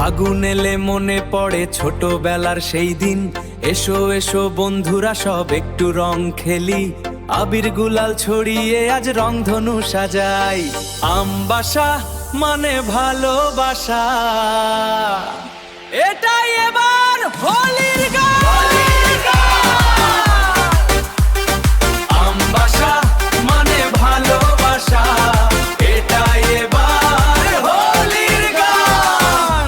ফাগুন এলে মনে পড়ে ছোটবেলার সেই দিন। এসো এসো বন্ধুরা সব একটু রং খেলি, আবির গুলাল ছড়িয়ে আজ রংধনু সাজাই। আমবাসা মানে ভালোবাসা, এটাই এবার হোলির গান। আমবাসা মানে ভালোবাসা, এটাই এবার হোলির গান।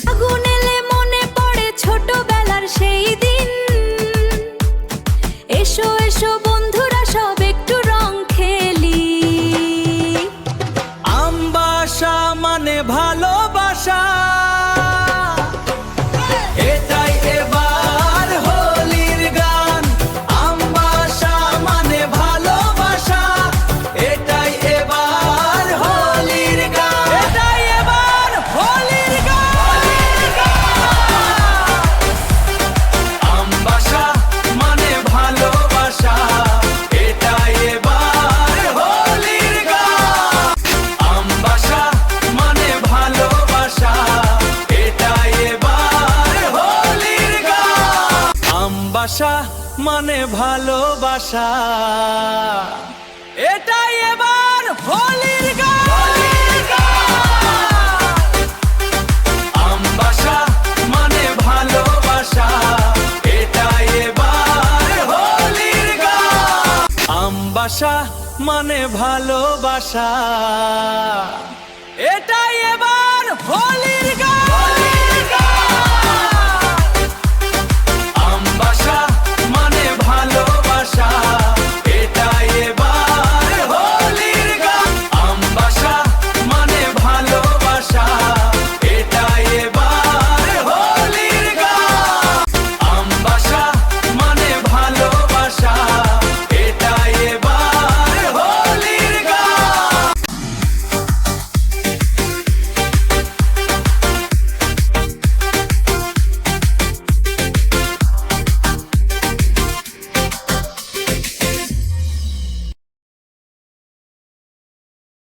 ফাগুন এলে মনে পড়ে ছোটবেলার সেই দিন। এসো এসো বন্ধুরা সব একটু রং খেলি। আমবাসা মানে ভালোবাসা, এটাই এবার হোলির গান। আমবাসা মানে ভালোবাসা, এটাই এবার হোলির গান। এটাই এবার হোলির গান। আমবাসা মানে ভালোবাসা, এটাই এবার হোলির গান। আমবাসা মানে ভালোবাসা, এটাই এবার হোলির গান। আমবাসা মানে ভালোবাসা, এটাই এবার হোলির গান। আমবাসা মানে ভালোবাসা, এটাই এবার হোলির গান। আমবাসা মানে ভালোবাসা, এটাই এবার হোলির গান।